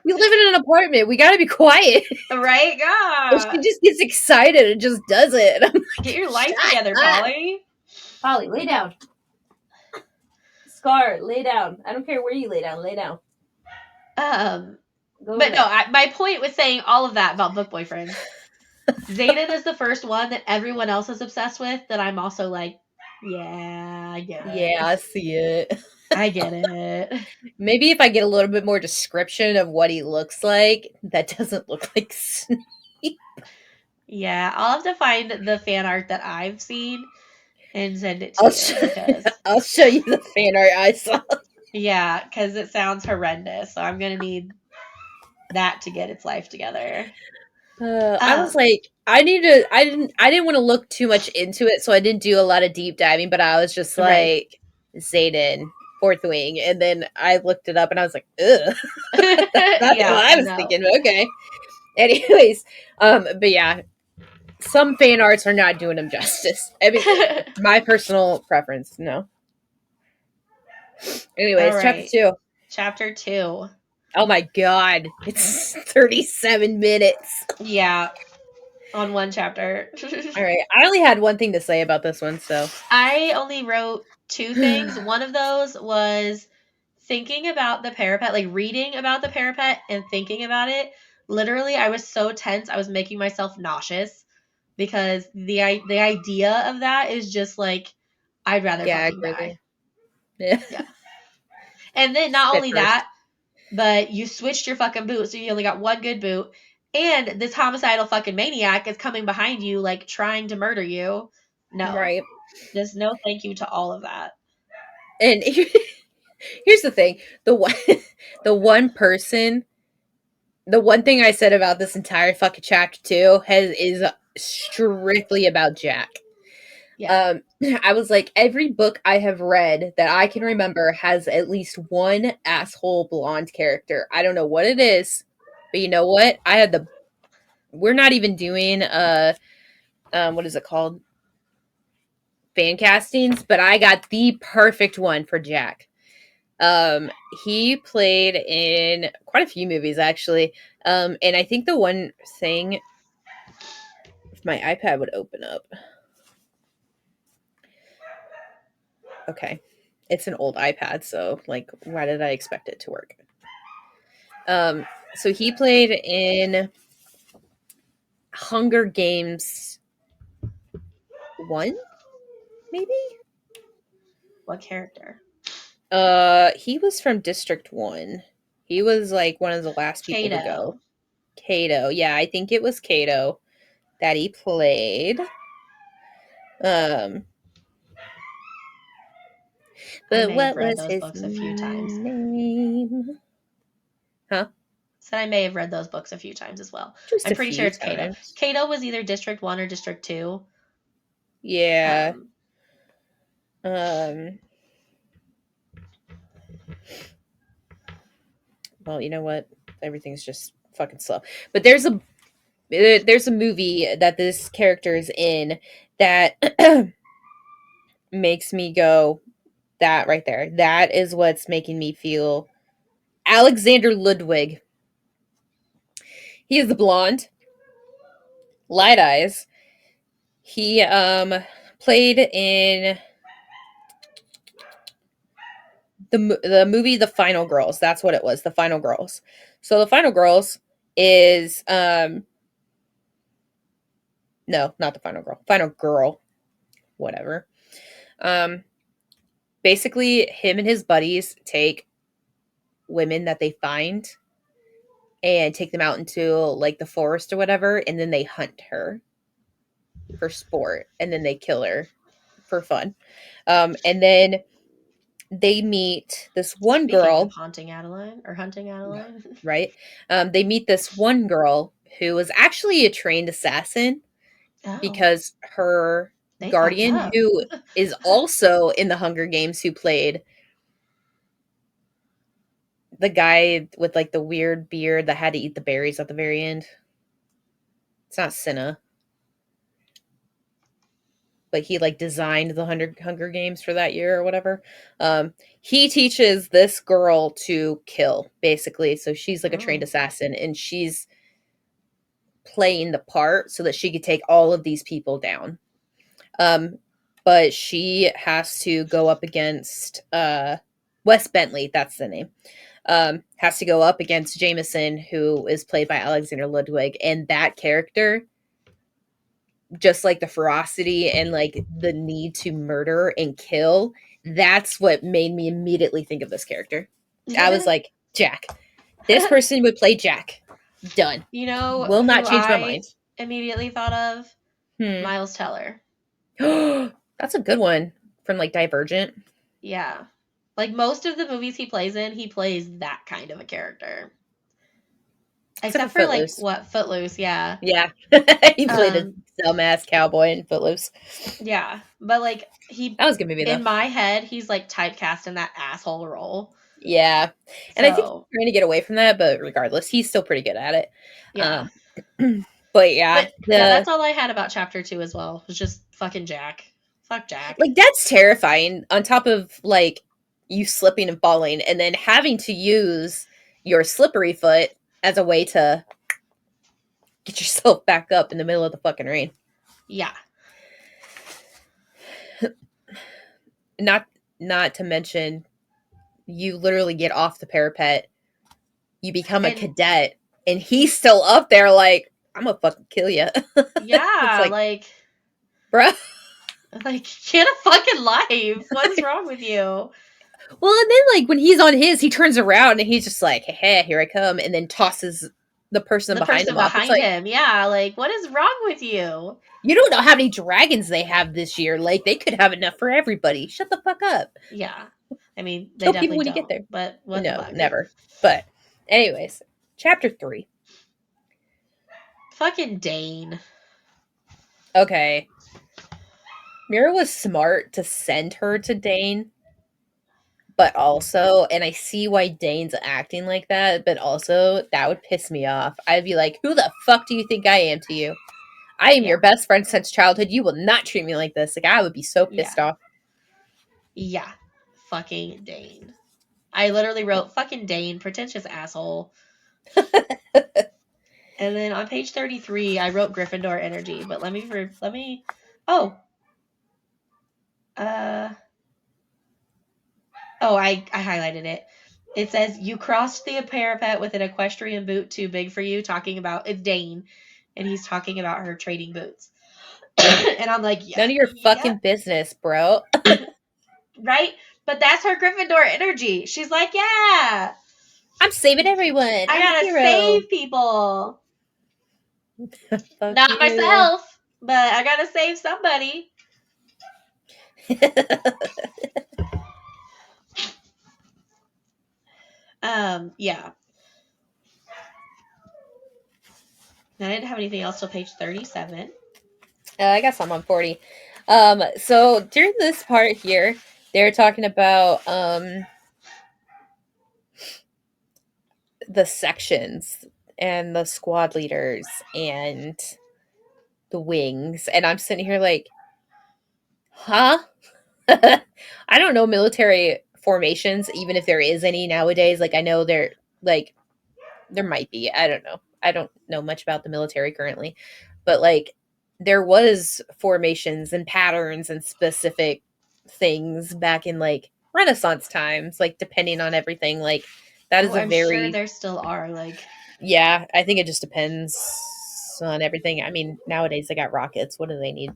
We live in an apartment. We gotta be quiet. Right? God. She just gets excited and just does it. I'm like, get your life together, Polly. Polly, lay down. Scar, lay down. I don't care where you lay down. Lay down. But no, my point was saying all of that about book boyfriends. Xaden is the first one that everyone else is obsessed with that I'm also like, yeah, I get it. Yeah, I see it. I get it. Maybe if I get a little bit more description of what he looks like, that doesn't look like Snape. Yeah, I'll have to find the fan art that I've seen and send it to you. Because... I'll show you the fan art I saw. Yeah, because it sounds horrendous. So I'm gonna need that to get its life together. I was like, I didn't want to look too much into it, so I didn't do a lot of deep diving, but I was just like, right. Xaden, fourth wing, and then I looked it up and I was like, ugh. That's what I was thinking. Okay. Anyways, but yeah, some fan arts are not doing him justice. I mean, my personal preference, no. Anyways, right. Chapter 2. Chapter 2. Oh my god, it's 37 minutes. Yeah, on one chapter. All right, I only had one thing to say about this one, so. I only wrote 2 things. One of those was thinking about the parapet, like reading about the parapet and thinking about it. Literally, I was so tense, I was making myself nauseous because the idea of that is just like, I'd rather fucking die. Yeah. And then not only that, but you switched your fucking boot, so you only got one good boot. And this homicidal fucking maniac is coming behind you, like, trying to murder you. No. Right. Just no thank you to all of that. And here's the thing. The one thing I said about this entire fucking chapter 2 is strictly about Jack. Yeah. I was like, every book I have read that I can remember has at least one asshole blonde character. I don't know what it is, but you know what? We're not even doing what is it called? Fan castings, but I got the perfect one for Jack. He played in quite a few movies actually. And I think the one thing, if my iPad would open up. Okay. It's an old iPad, so like why did I expect it to work? So he played in Hunger Games 1, maybe? What character? He was from District 1. He was like one of the last people to go. Cato. Yeah, I think it was Cato that he played. But what was his books a few times. name? Huh? So I may have read those books a few times as well. I'm pretty sure it's Cato. Cato was either District 1 or District 2. Yeah. Well, you know what? Everything's just fucking slow. But there's a movie that this character is in that makes me go, that right there. That is what's making me feel. Alexander Ludwig. He is the blonde, light eyes, He played in the movie The Final Girls. That's what it was, The Final Girls. So The Final Girls is no, not The Final Girl. Final Girl, whatever. Um Basically him and his buddies take women that they find and take them out into like the forest or whatever, and then they hunt her for sport, and then they kill her for fun. And then they meet this one Speaking of girl, haunting Adeline or hunting Adeline. right? They meet this one girl who was actually a trained assassin Oh, because her they fucked guardian, up. who is also in the Hunger Games, who played the guy with like the weird beard that had to eat the berries at the very end. It's not Cinna, but he like designed the Hunger Games for that year or whatever. He teaches this girl to kill, basically. So she's like a trained Oh, assassin, and she's playing the part so that she could take all of these people down. Um, but she has to go up against Wes Bentley, that's the name. Has to go up against Jameson, who is played by Alexander Ludwig, and that character, just like the ferocity and like the need to murder and kill, that's what made me immediately think of this character. I was like, Jack. This person would play Jack. Done. you know Will who not change my I mind. immediately thought of? Hmm. Miles Teller. That's a good one from like Divergent. Yeah. Like most of the movies he plays in, he plays that kind of a character. Except Except for for like Footloose. what Footloose, yeah. Yeah. He played a Um, dumbass cowboy in Footloose. yeah. But like he That was a good movie though. in my head, he's like typecast in that asshole role. Yeah. And I think he's So trying to get away from that, but regardless, he's still pretty good at it. yeah. But yeah, But yeah, that's all I had about chapter 2 as well. Was just fucking Jack. Fuck Jack. like that's terrifying on top of like you slipping and falling and then having to use your slippery foot as a way to get yourself back up in the middle of the fucking rain. Yeah. Not not to mention you literally get off the parapet, you become a And cadet, and he's still up there like, I'm gonna fucking kill you. It's yeah, like, like bruh. get a fucking life. What's wrong with you? Well, and then like when he's on his, he turns around and he's just like, hey, here I come, and then tosses the person The behind person him off. It's behind like, him. Yeah, like what is wrong with you? you don't know how many dragons they have this year. Like they could have enough for everybody. Shut the fuck up. Yeah. I mean, they Kill people definitely when you get don't. there. But what the No, fuck? never. But anyways, chapter 3. Fucking Dane. Okay. Mira was smart to send her to Dane, but also, and I see why Dane's acting like that, but also that would piss me off. I'd be like, who the fuck do you think I am to you? I am Yeah. your best friend since childhood. You will not treat me like this. Like, I would be so pissed off. Yeah. Fucking Dane. I literally wrote fucking Dane, pretentious asshole. And then on page 33, I wrote Gryffindor energy, but let me oh. I highlighted it. It says you crossed the parapet with an equestrian boot too big for you, talking about it's Dane, and he's talking about her trading boots. And I'm like, yeah, None of your yeah, fucking business, bro. right? But that's her Gryffindor energy. She's like, yeah, I'm saving everyone. I I'm the gotta hero. save people. Fuck Not you. myself, but I gotta save somebody. Yeah. I didn't have anything else till page 37. I got some on 40. So during this part here, they're talking about the sections and the squad leaders and the wings, and I'm sitting here like, huh? I don't know military formations, even if there is any nowadays. Like I know there like there might be. I don't know. I don't know much about the military currently. But like there was formations and patterns and specific things back in like Renaissance times, like depending on everything. Like that Oh, is a I'm sure very there still are. Like, yeah, I think it just depends on everything. I mean, nowadays they got rockets. What do they need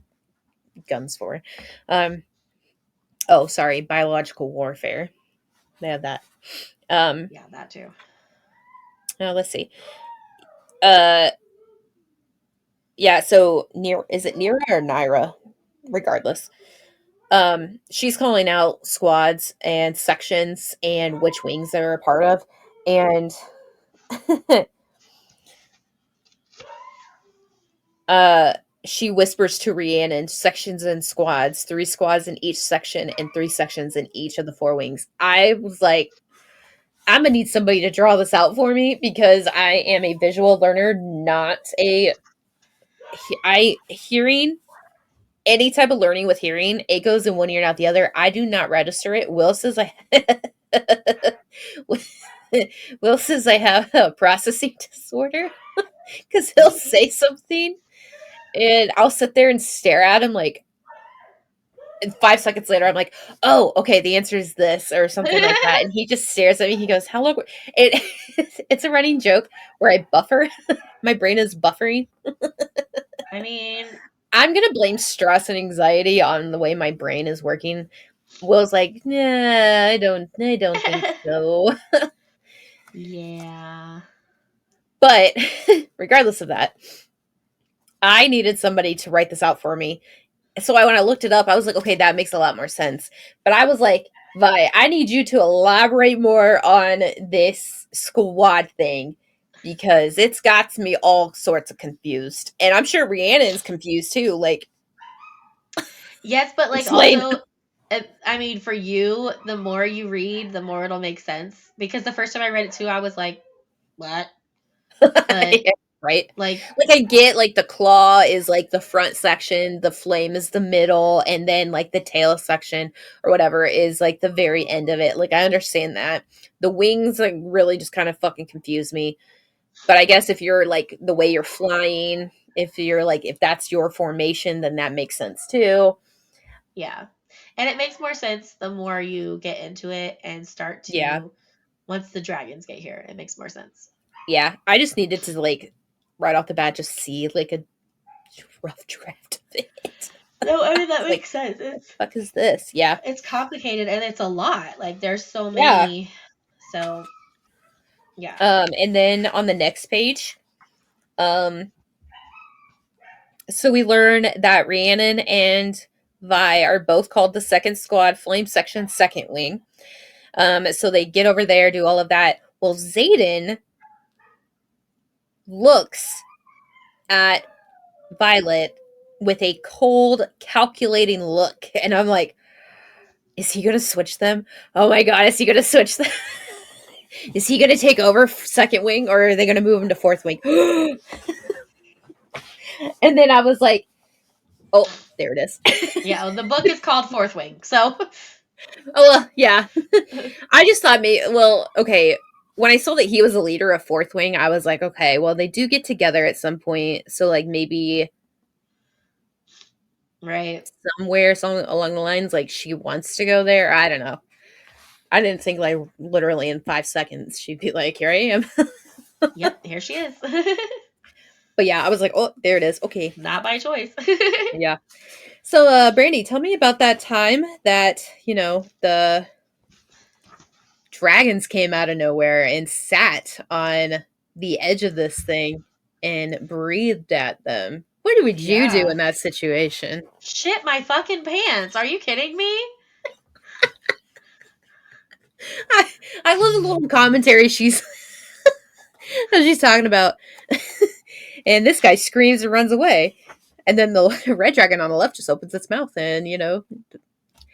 guns for? Um oh, sorry, biological warfare. They have that. yeah, that too. Now let's see. Uh yeah, so near is it Nira or Naira? Regardless. She's calling out squads and sections and which wings they're a part of. And uh she whispers to Rhiannon sections and squads, 3 squads in each section and 3 sections in each of the 4 wings. I was like, I'm gonna need somebody to draw this out for me because I am a visual learner, not a I hearing any type of learning with hearing, it goes in one ear and out the other. I do not register it. Will says I Will says I have a processing disorder because he'll say something and I'll sit there and stare at him like, and 5 seconds later I'm like, oh, okay, the answer is this or something like that. And he just stares at me. He goes, how long? It, it's a running joke where I buffer. My brain is buffering. I mean, I'm gonna blame stress and anxiety on the way my brain is working. Will's like, nah, I don't think so. yeah. But regardless of that, I needed somebody to write this out for me. So when I looked it up, I was like, okay, that makes a lot more sense. But I was like, Vi, I need you to elaborate more on this squad thing because it's got me all sorts of confused. And I'm sure Rhiannon's confused too. Like, Yes, but like explain. also, I mean, for you, the more you read, the more it'll make sense. Because the first time I read it too, I was like, what? But Yeah, right? like, Like I get like the claw is like the front section, the flame is the middle, and then like the tail section or whatever is like the very end of it. Like I understand that. The wings like really just kind of fucking confuse me. But I guess if you're like the way you're flying, if you're like if that's your formation, then that makes sense too. yeah. And it makes more sense the more you get into it and start Yeah. to, once the dragons get here, it makes more sense. Yeah. I just needed to like right off the bat just see like a rough draft of it. No, I mean, that It's like, makes sense. fuck is this? Yeah. It's complicated and it's a lot. Like, there's so Yeah. many. So, yeah. And then on the next page, um, so we learn that Rhiannon and Vi are both called the second squad, Flame Section, Second Wing. So they get over there, do all of that. Well, Xaden looks at Violet with a cold, calculating look, and I'm like, is he gonna switch them? Oh my god, is he gonna switch them? Is he gonna take over second wing, or are they gonna move him to fourth wing? And then I was like, oh, there it is. Yeah, the book is called Fourth Wing. So, Oh, yeah. I just thought maybe, well, okay. When I saw that he was a leader of Fourth Wing, I was like, okay, well, they do get together at some point. So, like, maybe right. somewhere, something along the lines, like, she wants to go there. I don't know. I didn't think, like, literally in 5 seconds, she'd be like, here I am. Yep, here she is. But yeah, I was like, oh, there it is. Okay. Not by choice. Yeah. So, Brandy, tell me about that time that, the dragons came out of nowhere and sat on the edge of this thing and breathed at them. What would you do Yeah. in that situation? Shit my fucking pants. Are you kidding me? I love the little commentary she's talking about. And this guy screams and runs away. And then the red dragon on the left just opens its mouth and,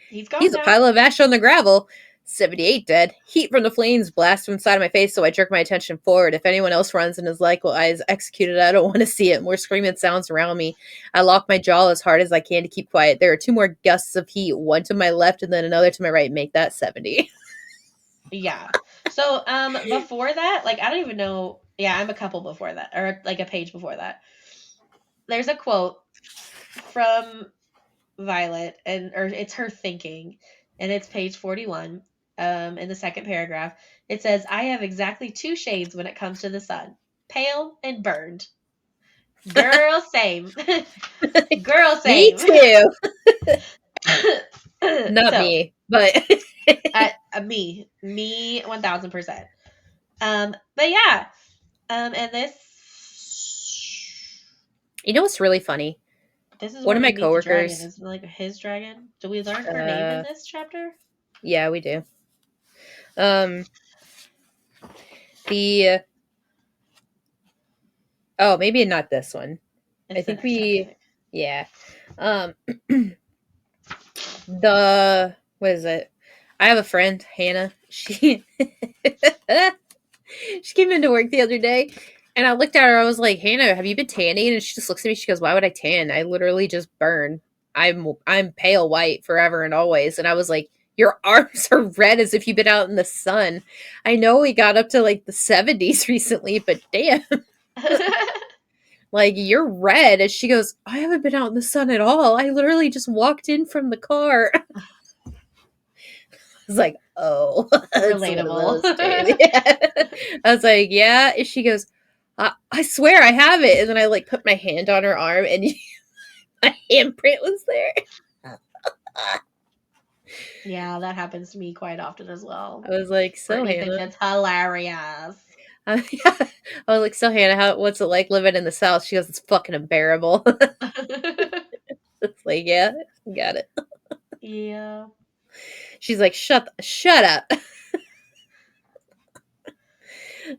He's gone he's a now. pile of ash on the gravel. 78 dead. Heat from the flames blast from inside of my face, so I jerk my attention forward. If anyone else runs and is likewise executed, I don't want to see it. More screaming sounds around me. I lock my jaw as hard as I can to keep quiet. There are 2 more gusts of heat, one to my left and then another to my right. Make that 70. Yeah. So, before that, like, I don't even know. Yeah, I'm a couple before that, or like a page before that. There's a quote from Violet, or it's her thinking, and it's page 41. In the second paragraph, it says, "I have exactly 2 shades when it comes to the sun: pale and burned." Girl, same. Girl, Me same. too. Not So, me, but me 1000%. But yeah, and this you know what's really funny? is One where of my we meet the dragon. coworkers, Is it like his dragon? Do we learn her name in uh, this chapter? yeah, we do. Um, the oh, maybe not this one. I It's the think next chapter, I we, think. yeah. Um, the what is it? I have a friend, Hannah. She she came into work the other day, and I looked at her. I was like, "Hannah, have you been tanning?" And she just looks at me. She goes, "Why would I tan? I literally just burn. I'm pale white forever and always." And I was like, "Your arms are red as if you've been out in the sun." I know we got up to like the 70s recently, but damn, like you're red. And she goes, "I haven't been out in the sun at all. I literally just walked in from the car." I was like, "Oh, it's one of Relatable. those days." Yeah. I was like, "Yeah." And she goes, I swear I have it." And then I like put my hand on her arm, and my handprint was there. Yeah, that happens to me quite often as well. I was like, "So Brittany thinks Hannah," it's hilarious. yeah. I was like, "So Hannah, what's it like living in the South?" She goes, "It's fucking unbearable." It's like, yeah, got it. Yeah. She's like, shut up."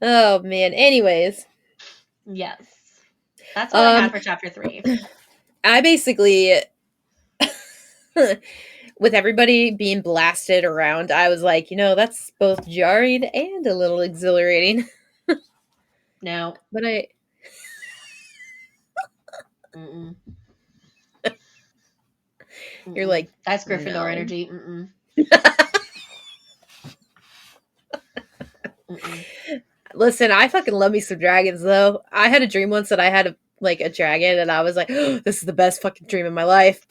Oh man. Anyways, Yes. That's what I um, had for chapter 3. I basically with everybody being blasted around, I was like, that's both jarring and a little exhilarating. No. But I, Mm-mm. you're Mm-mm. like, That's Gryffindor no. energy. Mm-mm. Mm-mm. Listen, I fucking love me some dragons though. I had a dream once that I had a dragon, and I was like, oh, this is the best fucking dream of my life.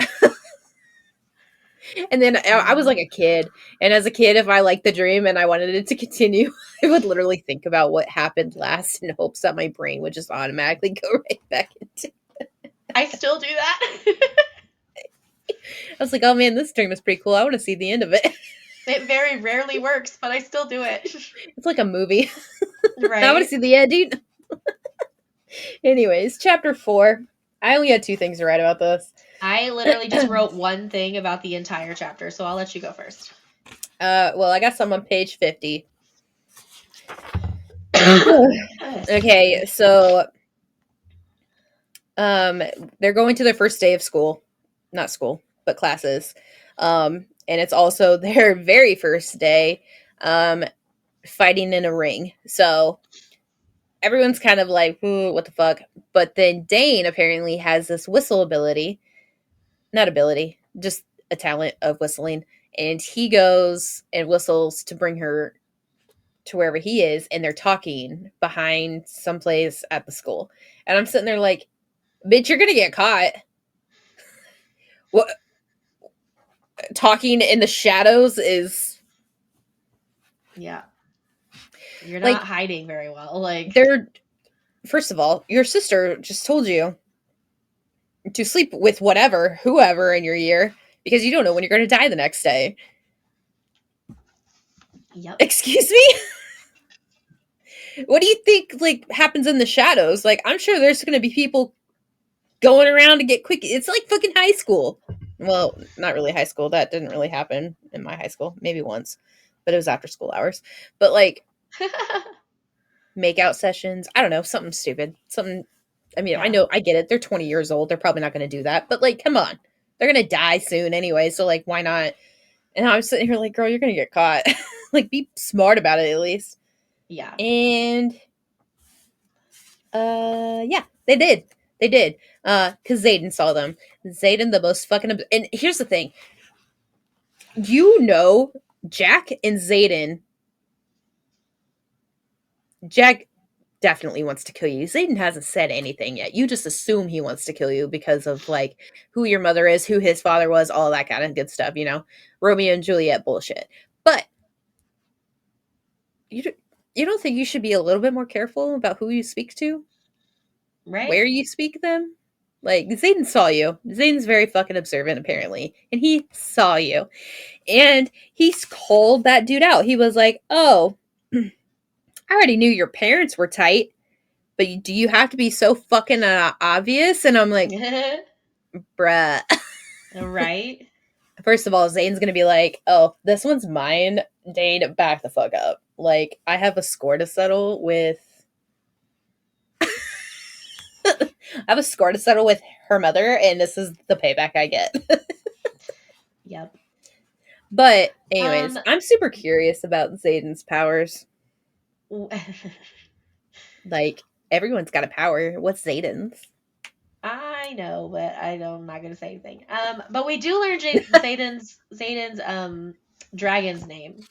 And then I was Yeah. like a kid, and as a kid, if I liked the dream and I wanted it to continue, I would literally think about what happened last in hopes that my brain would just automatically go right back into. I still do that. I was like, oh man, this dream is pretty cool. I want to see the end of it. It very rarely works, but I still do it. It's like a movie. I want to Right? see the end, dude. Anyways, chapter 4. I only had 2 things to write about this. I literally just wrote one thing about the entire chapter, so I'll let you go first. Well, I got some on page 50. Okay, so they're going to their first day of school. Not school, but classes. And it's also their very first day fighting in a ring. So everyone's kind of like, ooh, what the fuck? But then Dane apparently has this whistle ability. Not ability, just a talent of whistling. And he goes and whistles to bring her to wherever he is, and they're talking behind someplace at the school. And I'm sitting there like, bitch, you're gonna get caught. What, talking in the shadows is Yeah. You're not like, hiding very well. Like, they're, first of all, your sister just told you to sleep with whoever in your year, because you don't know when you're going to die the next day. yep. Excuse me. What do you think like happens in the shadows? Like, I'm sure there's going to be people going around to get quick. It's like fucking high school. Well, not really high school. That didn't really happen in my high school. Maybe once, but it was after school hours. But like makeout sessions, I don't know, something stupid. Something, I mean, I Yeah. know, I get it. They're 20 years old. They're probably not going to do that. But like, come on. They're going to die soon anyway. So like, why not? And I'm sitting here like, girl, you're going to get caught. Like, be smart about it at least. Yeah. And yeah, they did. They did. Because Zayden saw them. Zayden, the most fucking. And here's the thing. Jack and Zayden. Jack definitely wants to kill you. Xaden hasn't said anything yet. You just assume he wants to kill you because of like who your mother is, who his father was, all that kind of good stuff, you know? Romeo and Juliet bullshit. But you don't think you should be a little bit more careful about who you speak to? Right? Where you speak them? Like Xaden saw you. Xaden's very fucking observant apparently, and he saw you. And he's called that dude out. He was like, "Oh, I already knew your parents were tight, but do you have to be so fucking obvious?" And I'm like, bruh. Right? First of all, Zane's gonna be like, "Oh, this one's mine." Dane, back the fuck up. Like, I have a score to settle with. I have a score to settle with her mother, and this is the payback I get. Yep. But, anyways, Um, I'm super curious about Zayden's powers. Like, everyone's got a power. What's Zayden's? I know, but I'm not gonna say anything. But we do learn Zayden's dragon's name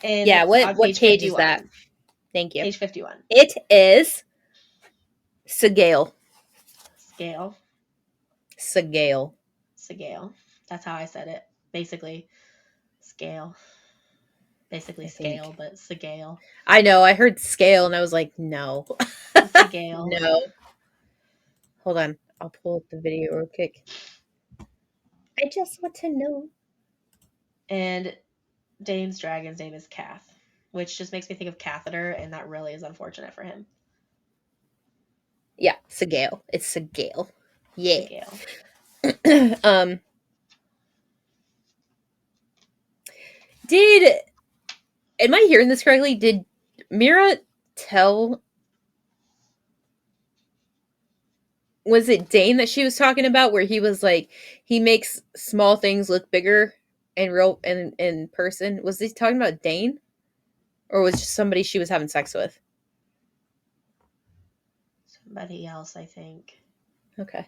Yeah, in on what page page is that? 51. Thank you. Page 51. It is Segale. Scale. Segale. Scale. That's how I said it. Basically, scale. Basically I scale, think. but scale. I know, I heard scale and I was like, no. Scale. No. Hold on. I'll pull up the video real quick. I just want to know. And Dane's dragon's name is Cath, which just makes me think of catheter, and that really is unfortunate for him. Yeah, Segale. It's Segale. Yeah. Scale. Did am I hearing this correctly? Did Mira tell, was it Dane that she was talking about where he was like he makes small things look bigger in real in person? Was he talking about Dane? Or was it just somebody she was having sex with? Somebody else, I think. Okay.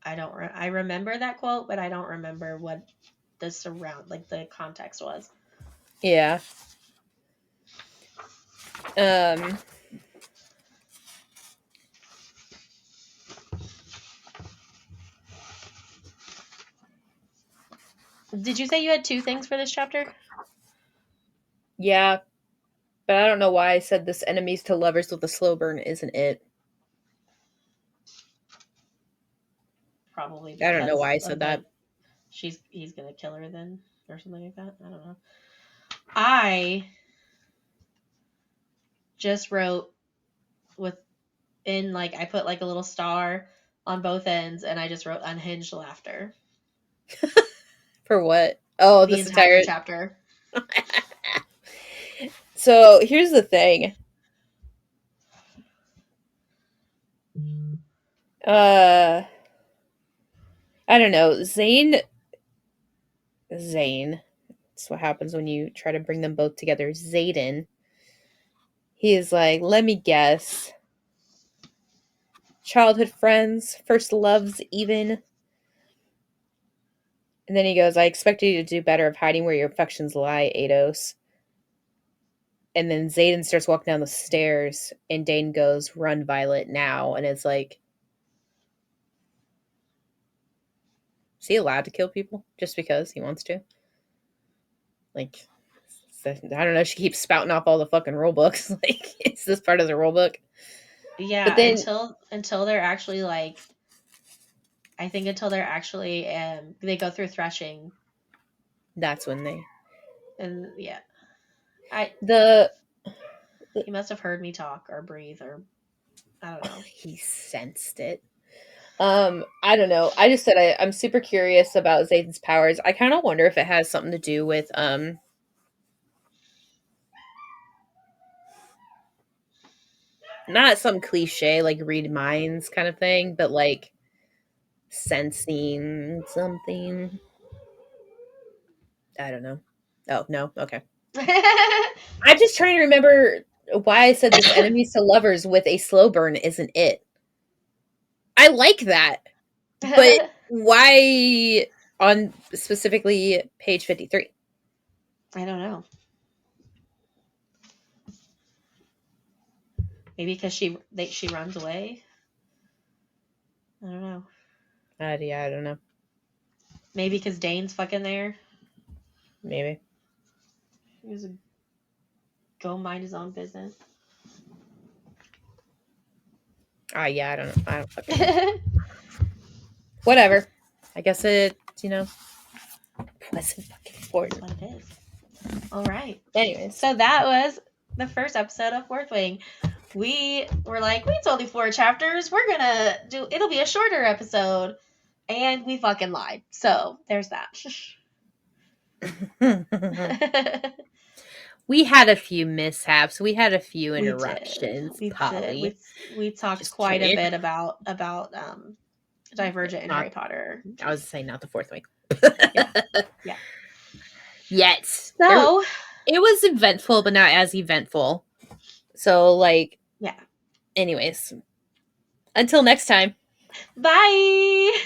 I remember that quote, but I don't remember what the context was. Yeah. Um Did you say you had two things for this chapter? yeah, but I don't know why I said this enemies to lovers with a slow burn isn't it. Probably I don't know because why I of said that. the he's gonna kill her then or something like that. I don't know. I just wrote with I put like a little star on both ends and I just wrote unhinged laughter. For what? Oh, The this entire entire. chapter. So here's the thing. Uh, I don't know. Zane. That's what happens when you try to bring them both together. Zayden. He is like, let me guess. Childhood friends, first loves, even. And then he goes, I expected you to do better of hiding where your affections lie, Ados. And then Zayden starts walking down the stairs, and Dane goes, run, Violet, now. And it's like, is he allowed to kill people just because he wants to? Like, I don't know. She keeps spouting off all the fucking rule books. Like, is this part of the rule book? But Yeah, then until they're actually I think until they're actually they go through threshing that's when they and yeah. I the He must have heard me talk or breathe or I don't know. he sensed it. I don't know. I just said I'm super curious about Zayden's powers. I kind of wonder if it has something to do with not some cliche like read minds kind of thing, but like sensing something. I don't know. Oh no, okay. I'm just trying to remember why I said this enemies to lovers with a slow burn isn't it. I like that, but why on specifically page 53? I don't know. Maybe because she runs away. I don't know. Yeah, I don't know. Maybe because Dane's fucking there. Maybe. He was go mind his own business. Yeah, I don't know. I don't fucking know. Whatever. I guess it, wasn't fucking important. That's what it is. All right. Anyways. So that was the first episode of Fourth Wing. We were like, it's only 4 chapters. We're gonna it'll be a shorter episode. And we fucking lied. So there's that. We had a few mishaps. We had a few We interruptions. did. We talked Just quite kidding. a bit about Divergent and Not- Harry Potter. I was saying not the fourth wing. Yeah. Yet. So it was eventful, but not as eventful. So, yeah. Anyways. Until next time. Bye.